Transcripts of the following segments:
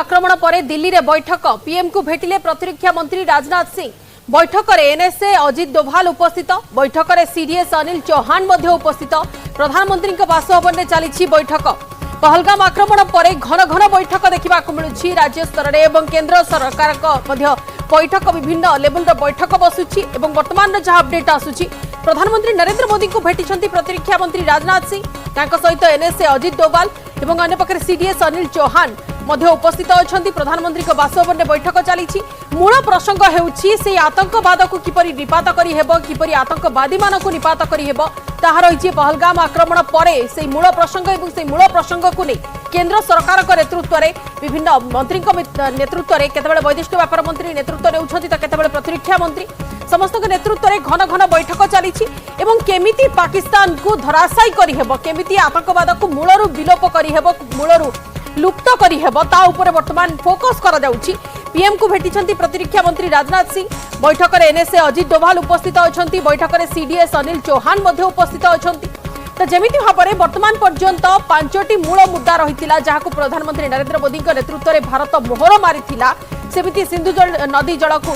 आक्रमण पर दिल्ली रे बैठक पीएम को भेटिले प्रतिरक्षा मंत्री राजनाथ सिंह। बैठक में एनएसए अजित डोभाल उपस्थित। बैठक में सीडीएस अनिल चौहान मध्य उपस्थित। प्रधानमंत्री बासभवन में चली बैठक। पहलगाम आक्रमण पर घन घन बैठक देखा मिलूँ राज्य स्तर में और केंद्र सरकार बैठक विभिन्न लेवल बैठक बसुची। वर्तमान जहां अपडेट आसुची प्रधानमंत्री नरेंद्र मोदी को भेटी प्रतिरक्षा मंत्री राजनाथ सिंह सहित एनएसए अजित डोभाल और अन्य पक्षे सीडीएस अनिल चौहान मध्य उपस्थित अच्छा। प्रधानमंत्री बासभवन में बैठक चली। मूल प्रसंग होउछि आतंकवाद को किपरि निपात करि हेबो, किपरि आतंकवादी मानकु निपात करि हेबो ताहा रहिछि पहलगाम आक्रमण परे से मूल प्रसंग एवं से मूल प्रसंग को नहीं केंद्र सरकार नेतृत्व में विभिन्न मंत्री नेतृत्व में केतबेले वैदेशिक व्यापार मंत्री नेतृत्व नेउछन्ति त केतबेले प्रतिरक्षा मंत्री समस्त नेतृत्व में घन घन बैठक चली। केमिति पाकिस्तान को धराशायी करि हेबो, केमिति आतंकवाद को मूलरू विलोप करि हेबो, मूलरू लुप्त करि हेबो ता उपरे वर्तमान फोकस करा जाउछि। पीएम को भेटी प्रतिरक्षा मंत्री राजनाथ सिंह। बैठक में एनएसए अजित डोभाल उपस्थित अच्छा। बैठक में सीडीएस अनिल चौहान मध्य उपस्थित अच्छा। तो जमिति भाव में वर्तमान पर्यंत 5टी मूल मुद्दा रही जहां प्रधानमंत्री नरेंद्र मोदी नेतृत्व में भारत मोहर मारी सेमिति सिंधु नदी जल को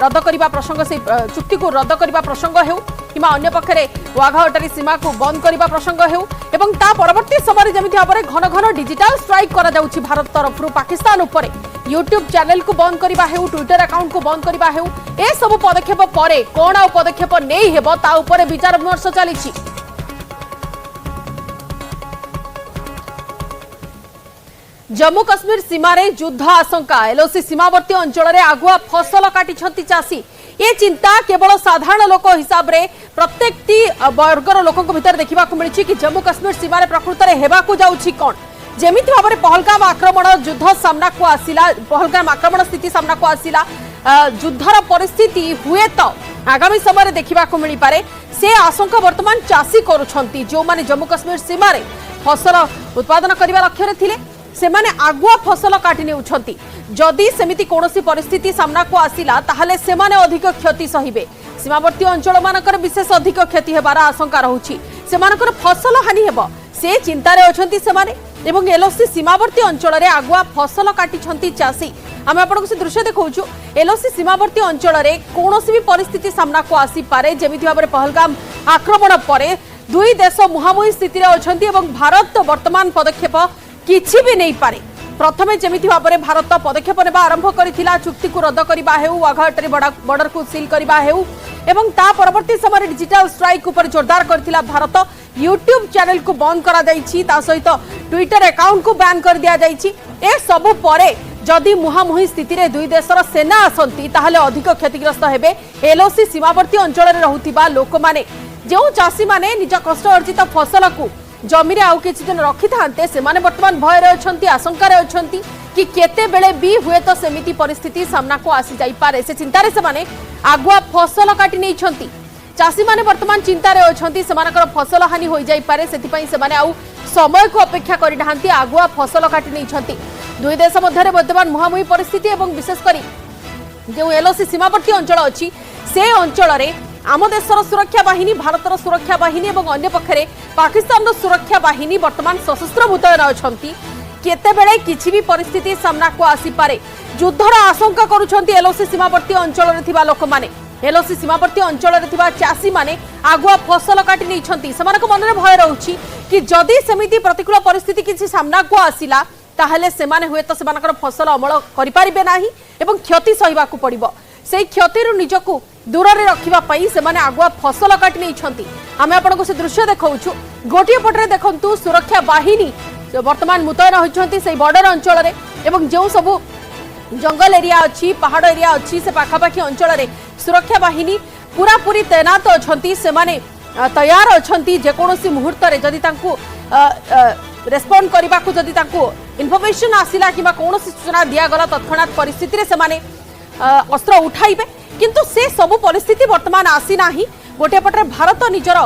रद्द करने प्रसंग से चुक्ति को रद्द करने प्रसंग हो किंवा अन्य पक्षरे वाघा अटारी सीमा को बंद करने प्रसंग हो एवं ता परवर्ती समय जमिति भाव में घन घन डिजिटल स्ट्राइक करा जाउछि भारत तरफ पाकिस्तान उपरे यूट्यूब चैनल को बंद करने हो, ट्विटर अकाउंट को बंद करने हो, ए सब पदक्षेप पर कौन आ पदक्षेप नहीं हेबो ता उपरे विचार विमर्श चली। जम्मू कश्मीर सीमार युद्ध आशंका। एलओसी सीमावर्ती अंचल में आगुआ फसल काटी चाषी। ये चिंता केवल साधारण लोक हिसाब से प्रत्येक वर्गर लोक भीतर देखा मिली कि जम्मू कश्मीर सीमार प्रकृत में हेबाकू जाउछि कौन। जेमिति भाव में पहलगाम आक्रमण युद्ध सामना को आसिला, पहलगाम आक्रमण स्थिति सामना को आसिला, युद्धर परिस्थिति हुए तो आगामी समय देखा मिल पारे से आशंका वर्तमान चाषी करुछंती। जो माने जम्मू कश्मीर सीमार फसल उत्पादन करने लक्ष्य थे से माने आगुआ फसल काटी नेउछंती। जदि सेमिति कोनोसी परिस्थिति सामना को आसिला ताहले से माने अधिक क्षति सहिबे। सीमावर्ती अंचल मानकर विशेष अधिक क्षति हेबार आशंका रहुछि। सेमानकर फसल हानि हेबो से चिंतारे अछंती सेमाने एवं एलओसी सीमावर्ती अंचल में आगुआ फसल काटी चाषी। आम आपको से दृश्य देखौछु। एलओसी सीमावर्ती अंचल में कोनोसी भी परिस्थिति सामना को आसी पारे। जेमिति भाबरे पहलगाम आक्रमण परे दुई देश मुहांमुही स्थिति रे अछंती एवं भारत वर्तमान पदक्षेप किछि भी नहीं पारे। प्रथमे जेमिति भाव में भारत पदक्षेप नेबा आरंभ करिथिला, चुक्ति को रद्द करबा हेउ, वाघाटरी बॉर्डर को सील करबा हेउ एवं ता परवर्ती समय डिजिटल स्ट्राइक ऊपर जोरदार करथिला भारत। यूट्यूब चैनल को बंद करा जाइछि, ता सहित ट्विटर अकाउंट को बैन कर दिया जाइछि। ए सब परे जदि मुहांमुही स्थिति रे दुई देशर सेना आसंती ताहले अधिक क्षतिग्रस्त हेबे एलओसी सीमावर्ती अंचल रे रहुथिबा लोक माने। जो चाषी माने निज कष्ट अर्जित फसल को जमी रे आउ किछि दिन रखि थांते से माने वर्तमान भय रे अछंती, आशंका रे अछंती कि केते बेले भी हुए तो सेमिति परिस्थिति सामना को आसी जाई पारे। से चिंता रे से माने आगुआ फसल काटी नै छंती। चाषी माने वर्तमान चिंता रे अछंती, समानकर फसल हानि होई जाई पारे। सेति पई से माने आउ समय को अपेक्षा करि ढांती आगुआ फसल काटी नै छंती। दुई देश मध्य वर्तमान मुहांमुही परिस्थिति एवं विशेष करी जो एलओसी सीमावर्ती अंचल अछि से अंचल रे आम देशर सुरक्षा बाहिनी, भारतर सुरक्षा बाहिनी और अन्य पक्षरे पाकिस्तान सुरक्षा बाहिनी वर्तमान सशस्त्र मुतयन अछंती। केतेबेले किछि भी परिस्थिति सामना को आसी पारे युद्धर आशंका करुछंती एलओसी सीमावर्ती अंचल रे थिबा लोक माने। एलओसी सीमावर्ती अंचल रे थिबा चाषी माने आगुआ फसल काटी नै छंती। समानक मनरे भय रहउछि कि जदि सेमिति प्रतिकूल परिस्थिति किछि सामना को आसिला ताहले सेमाने हुए तो सेमानकर फसल अमल करि पारिबे नाही एवं क्षति सहिबा को पड़िबो। से क्षतिर निजको दूर में रखापी से आगुआ फसल काटी नहीं। आम आपको से दृश्य देखा गोटे पटे देखु सुरक्षा बाहिनी वर्तमान मुतयन होती से बॉर्डर अंचल में जो सब जंगल एरिया अच्छी, पहाड़ एरिया अच्छी से पाखापाखि अंचल में सुरक्षा बाहिनी पूरा पूरी तैनात अच्छा। से माने तैयार अच्छा जेकोसी मुहूर्त जदि रेस्पॉन्ड करने को जदि इनफॉरमेशन आसिला कि कौन सूचना दिगला तत्क्षणात परिस्थिति से माने अस्त्र उठाइबे किंतु से सब परिस्थिति वर्तमान आसी नाही। गोटे पटे भारत निजर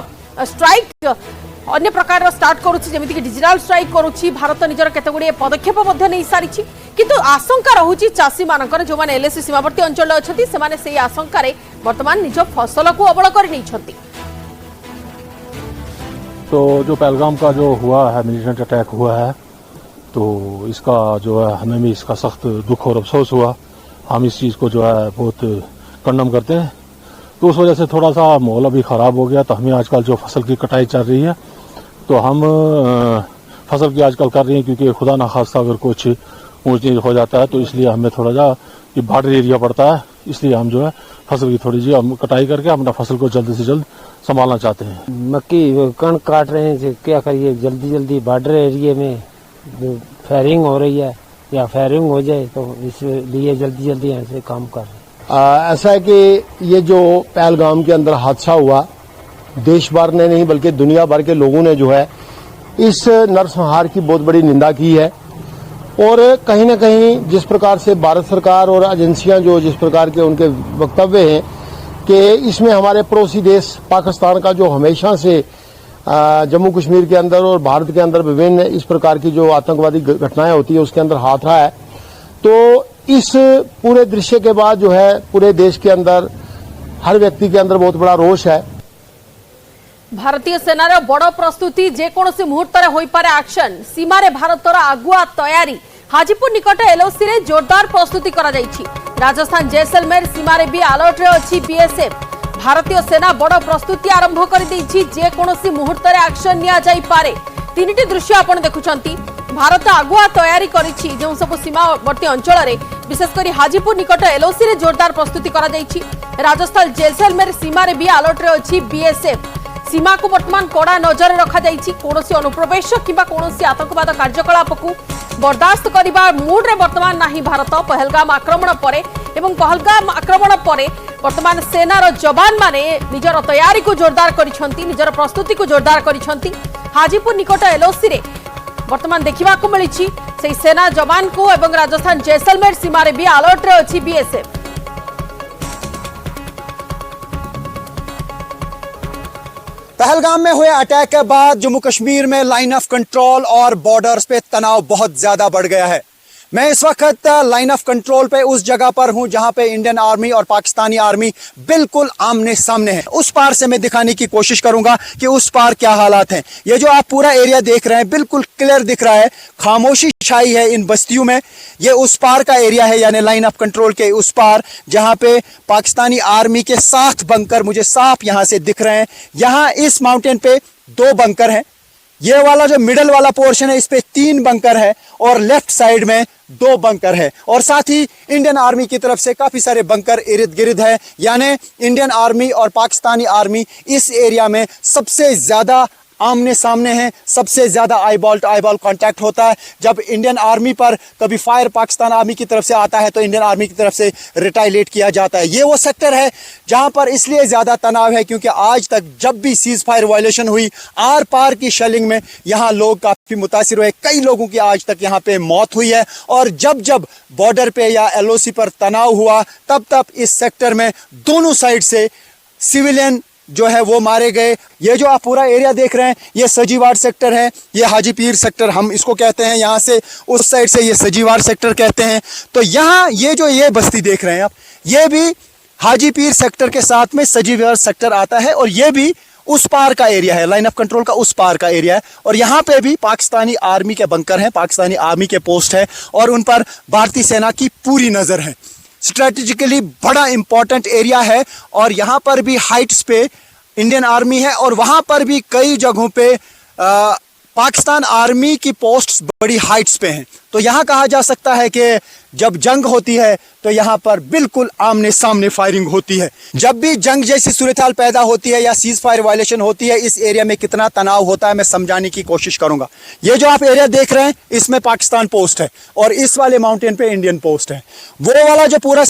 स्ट्राइक अन्य प्रकार स्टार्ट करुछि, जेमिति कि डिजिटल स्ट्राइक करुछि। भारत निजर केतेगुडी पदक्षेप मध्ये नै सारिछि किंतु आशंका रहुछि चाषी मानकर जो माने एलएसी सीमावर्ती अंचल अछथि से माने सेही आशंका रे वर्तमान निज फसल को अबळ करि नै छथि। तो जो पहलगाम का जो हुआ है मिलिटेंट अटैक हुआ है तो इसका जो है हमें भी इसका सख्त दुख और अफसोस हुआ। हम इस चीज़ को जो है बहुत कंडम करते हैं। तो उस वजह से थोड़ा सा माहौल अभी ख़राब हो गया। तो हमें आजकल जो फसल की कटाई चल रही है तो हम फसल की आजकल कर रहे हैं, क्योंकि खुदा ना खास्ता अगर कुछ ऊँच नीच हो जाता है तो इसलिए हमें थोड़ा सा ये बॉर्डर एरिया पड़ता है, इसलिए हम जो है फसल की थोड़ी सी हम कटाई करके अपना फसल को जल्द से जल्द संभालना चाहते हैं। मक्की कणक काट रहे हैं, क्या करिए, जल्दी जल्दी बॉर्डर एरिया में फायरिंग हो रही है या फायरिंग हो जाए तो इसलिए जल्दी जल्दी यहाँ से काम कर रहे हैं। ऐसा है कि ये जो पहलगाम के अंदर हादसा हुआ, देश भर ने नहीं बल्कि दुनिया भर के लोगों ने जो है इस नरसंहार की बहुत बड़ी निंदा की है। और कहीं न कहीं जिस प्रकार से भारत सरकार और एजेंसियां जो जिस प्रकार के उनके वक्तव्य हैं कि इसमें हमारे पड़ोसी देश पाकिस्तान का जो हमेशा से जम्मू कश्मीर के अंदर और भारत के अंदर विभिन्न इस प्रकार की जो आतंकवादी घटनाएं होती है उसके अंदर हाथ रहा है, तो इस पूरे दृश्य के बाद जो है पूरे देश के अंदर हर व्यक्ति के अंदर बहुत बड़ा रोष है। भारतीय सेनार बड़ प्रस्तुति जेकोसी मुहूर्त हो पारे एक्शन सीमार भारतर आगुआ तैयारी हाजीपुर निकट एलओसी रे जोरदार प्रस्तुति करा जायछि। राजस्थान जैसलमेर सीमार भी अलर्ट रे अछि बीएसएफ। भारतीय सेना बड़ प्रस्तुति आरंभ कर देछि, जेकोसी मुहूर्त रे एक्शन निया जाई पारे। तीनटी दृश्य आपण देखुछंती। भारत आगुआ तैयारी करिछि जो सब सीमावर्ती अंचल रे विशेषकर हाजीपुर निकट एलओसी रे जोरदार प्रस्तुति करा जायछि। राजस्थान जैसलमेर सीमार भी अलर्ट रे अछि बीएसएफ। सीमा को वर्तमान कड़ा नजर रखा जायछि। कोनोसी अनुप्रवेश किबा कोनोसी आतंकवाद कार्यकलाप को बर्दाश्त करिबा मूड रे वर्तमान नाही भारत। पहलगाम आक्रमण परे एवं पहलगाम आक्रमण परे वर्तमान सेनार जवान माने निजर तैयारी को जोरदार करिसंती, निजर प्रस्तुति को जोरदार करिसंती। हाजीपुर निकट एलओसी रे वर्तमान देखिबा को मिलिछि सेही सेना जवान को एवं राजस्थान जैसलमेर सीमा रे भी अलर्ट रे अछि बीएसएफ। पहलगाम में हुए अटैक के बाद जम्मू कश्मीर में लाइन ऑफ कंट्रोल और बॉर्डर्स पे तनाव बहुत ज्यादा बढ़ गया है। मैं इस वक्त लाइन ऑफ कंट्रोल पे उस जगह पर हूं जहां पे इंडियन आर्मी और पाकिस्तानी आर्मी बिल्कुल आमने सामने है। उस पार से मैं दिखाने की कोशिश करूंगा कि उस पार क्या हालात हैं। ये जो आप पूरा एरिया देख रहे हैं बिल्कुल क्लियर दिख रहा है, खामोशी छाई है इन बस्तियों में। ये उस पार का एरिया है, यानी लाइन ऑफ कंट्रोल के उस पार, जहां पे पाकिस्तानी आर्मी के 7 बंकर मुझे साफ यहां से दिख रहे हैं। यहां इस माउंटेन पे 2 बंकर हैं। ये वाला जो मिडल वाला पोर्शन है इस पे 3 बंकर है और लेफ्ट साइड में 2 बंकर है। और साथ ही इंडियन आर्मी की तरफ से काफी सारे बंकर इर्द गिर्द है, यानी इंडियन आर्मी और पाकिस्तानी आर्मी इस एरिया में सबसे ज्यादा आमने सामने हैं। सबसे ज्यादा आईबॉल टू आईबॉल कांटेक्ट होता है। जब इंडियन आर्मी पर कभी फायर पाकिस्तान आर्मी की तरफ से आता है तो इंडियन आर्मी की तरफ से रिटाइलेट किया जाता है। ये वो सेक्टर है जहां पर इसलिए ज्यादा तनाव है क्योंकि आज तक जब भी सीज फायर वायलेशन हुई, आर पार की शेलिंग में यहाँ लोग काफी मुतासिर हुए। कई लोगों की आज तक यहाँ पे मौत हुई है। और जब जब बॉर्डर पे या एलओसी पर तनाव हुआ तब तब इस सेक्टर में दोनों साइड से सिविलियन जो है वो मारे गए। ये जो आप पूरा एरिया देख रहे हैं ये सजीवार सेक्टर है, ये हाजी पीर सेक्टर हम इसको कहते हैं। यहाँ से उस साइड से ये सजीवार सेक्टर कहते हैं। तो यहाँ ये बस्ती देख रहे हैं आप, ये भी हाजी पीर सेक्टर के साथ में सजीवार सेक्टर आता है और ये भी उस पार का एरिया है, लाइन ऑफ कंट्रोल का उस पार का एरिया है। और यहाँ पे भी पाकिस्तानी आर्मी के बंकर हैं, पाकिस्तानी आर्मी के पोस्ट है और उन पर भारतीय सेना की पूरी नजर है। स्ट्रेटेजिकली बड़ा इंपॉर्टेंट एरिया है और यहाँ पर भी हाइट्स पे इंडियन आर्मी है और वहां पर भी कई जगहों पे पाकिस्तान आर्मी की पोस्ट्स बड़ी हाइट्स पे हैं। तो यहाँ कहा जा सकता है कि जब जंग होती है तो यहाँ पर बिल्कुल आमने सामने फायरिंग होती है। जब भी जंग जैसी सूरत हाल पैदा होती है या सीज फायर वायलेशन होती है, इस एरिया में कितना तनाव होता है मैं समझाने की कोशिश करूंगा। ये जो आप एरिया देख रहे हैं इसमें पाकिस्तान पोस्ट है और इस वाले माउंटेन पे इंडियन पोस्ट है। वो वाला जो पूरा